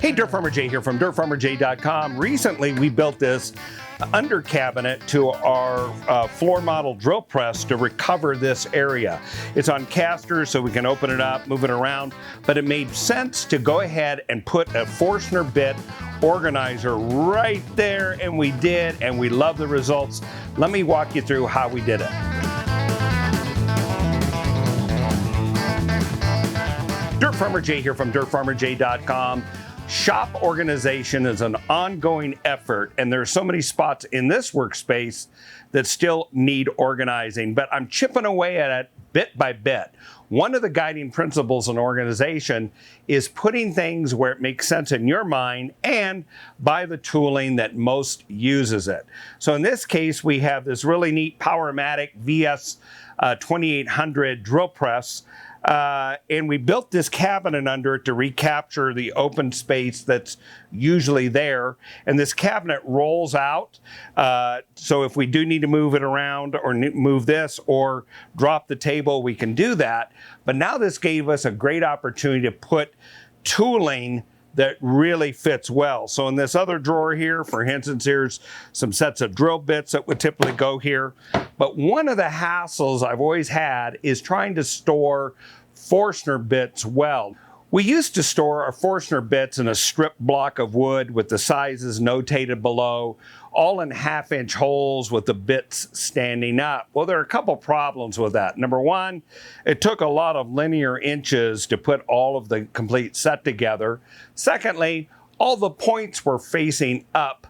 Hey, Dirt Farmer Jay here from dirtfarmerjay.com. Recently, we built this under cabinet to our floor model drill press to recover this area. It's on casters, so we can open it up, move it around, but it made sense to go ahead and put a Forstner bit organizer right there, and we did, and we love the results. Let me walk you through how we did it. Dirt Farmer Jay here from dirtfarmerjay.com. Shop organization is an ongoing effort, and there are so many spots in this workspace that still need organizing, but I'm chipping away at it bit by bit. One of the guiding principles in organization is putting things where it makes sense in your mind and by the tooling that most uses it. So in this case, we have this really neat Powermatic VS 2800 drill press. And we built this cabinet under it to recapture the open space that's usually there. And this cabinet rolls out. So if we do need to move it around or move this or drop the table, we can do that. But now this gave us a great opportunity to put tooling that really fits well. So in this other drawer here, for instance, here's some sets of drill bits that would typically go here. But one of the hassles I've always had is trying to store Forstner bits well. We used to store our Forstner bits in a strip block of wood with the sizes notated below, all in half-inch holes with the bits standing up. Well, there are a couple problems with that. Number one, it took a lot of linear inches to put all of the complete set together. Secondly, all the points were facing up.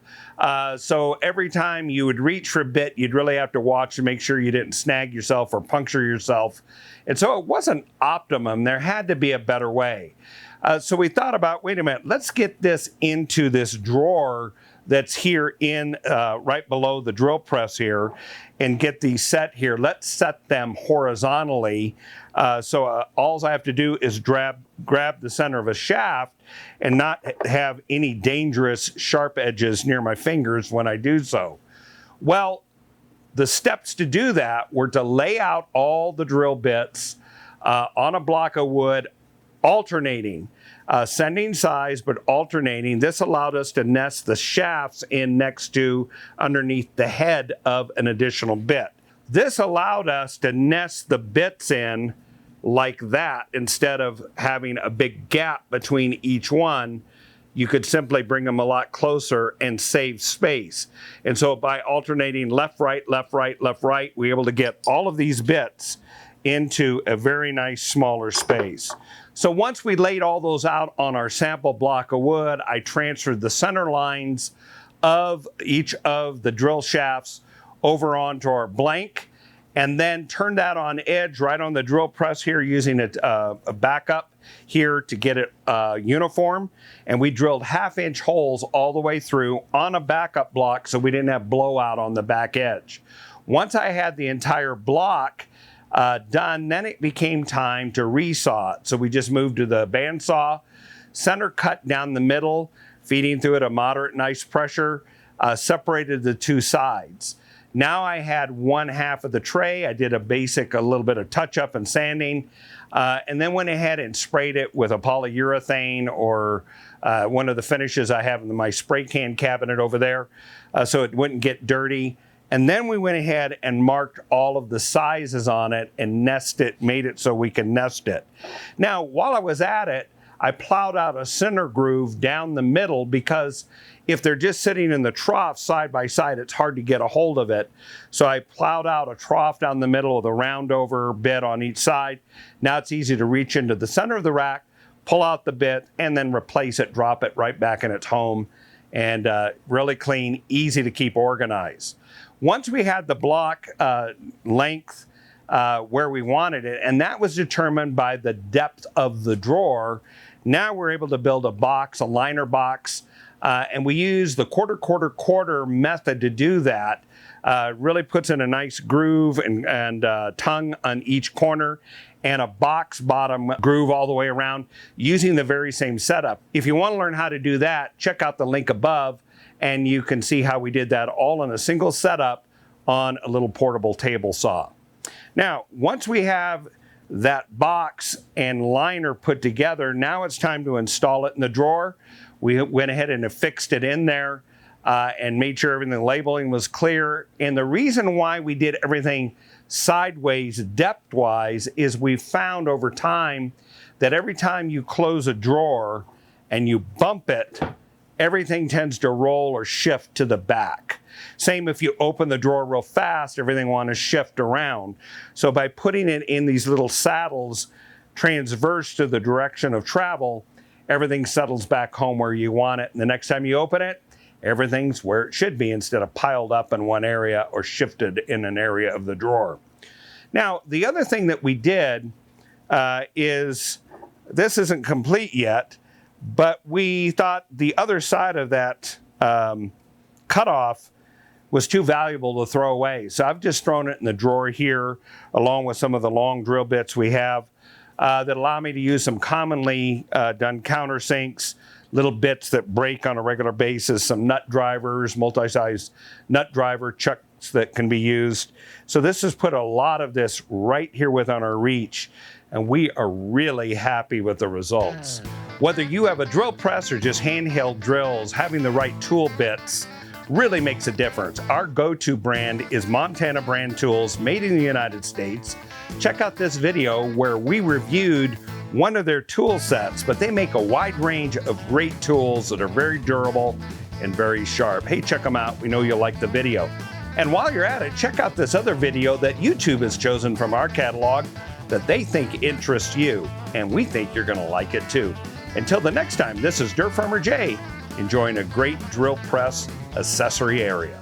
So every time you would reach for a bit, you'd really have to watch to make sure you didn't snag yourself or puncture yourself. And so it wasn't optimum. There had to be a better way. So we thought about, wait a minute, let's get this into this drawer that's here in right below the drill press here and get these set here. Let's set them horizontally. All I have to do is grab the center of a shaft and not have any dangerous sharp edges near my fingers when I do so. Well, the steps to do that were to lay out all the drill bits on a block of wood, alternating, sending size, but alternating. This allowed us to nest the shafts in next to underneath the head of an additional bit. This allowed us to nest the bits in like that instead of having a big gap between each one. You could simply bring them a lot closer and save space. And so by alternating left, right, left, right, left, right, we were able to get all of these bits into a very nice smaller space. So once we laid all those out on our sample block of wood, I transferred the center lines of each of the drill shafts over onto our blank, and then turned that on edge right on the drill press here using a backup here to get it uniform. And we drilled half-inch holes all the way through on a backup block so we didn't have blowout on the back edge. Once I had the entire block done, then it became time to resaw it. So we just moved to the bandsaw, center cut down the middle, feeding through it a moderate nice pressure, separated the two sides. Now I had one half of the tray. I did a little bit of touch-up and sanding, and then went ahead and sprayed it with a polyurethane or one of the finishes I have in my spray can cabinet over there, so it wouldn't get dirty. And then we went ahead and marked all of the sizes on it and made it so we can nest it. Now, while I was at it, I plowed out a center groove down the middle because if they're just sitting in the trough side by side, it's hard to get a hold of it. So I plowed out a trough down the middle with a round over bit on each side. Now it's easy to reach into the center of the rack, pull out the bit, and then replace it, drop it right back in its home. And really clean, easy to keep organized. Once we had the block length where we wanted it, and that was determined by the depth of the drawer, now we're able to build a box, a liner box, and we use the quarter method to do that. Really puts in a nice groove and tongue on each corner, and a box bottom groove all the way around using the very same setup. If you want to learn how to do that, check out the link above and you can see how we did that all in a single setup on a little portable table saw. Now, once we have that box and liner put together, now it's time to install it in the drawer. We went ahead and affixed it in there and made sure everything, the labeling was clear. And the reason why we did everything sideways, depth-wise, is we found over time that every time you close a drawer and you bump it, everything tends to roll or shift to the back. Same if you open the drawer real fast, everything want to shift around. So by putting it in these little saddles transverse to the direction of travel, everything settles back home where you want it. And the next time you open it, everything's where it should be instead of piled up in one area or shifted in an area of the drawer. Now, the other thing that we did is, this isn't complete yet, but we thought the other side of that cutoff was too valuable to throw away. So I've just thrown it in the drawer here, along with some of the long drill bits we have that allow me to use some commonly done countersinks, little bits that break on a regular basis, some nut drivers, multi-size nut driver chucks that can be used. So this has put a lot of this right here within our reach, and we are really happy with the results. Whether you have a drill press or just handheld drills, having the right tool bits really makes a difference. Our go-to brand is Montana Brand Tools, made in the United States. Check out this video where we reviewed one of their tool sets, but they make a wide range of great tools that are very durable and very sharp. Hey, check them out. We know you'll like the video. And while you're at it, check out this other video that YouTube has chosen from our catalog that they think interests you, and we think you're gonna like it too. Until the next time, this is Dirt Farmer Jay, enjoying a great drill press accessory area.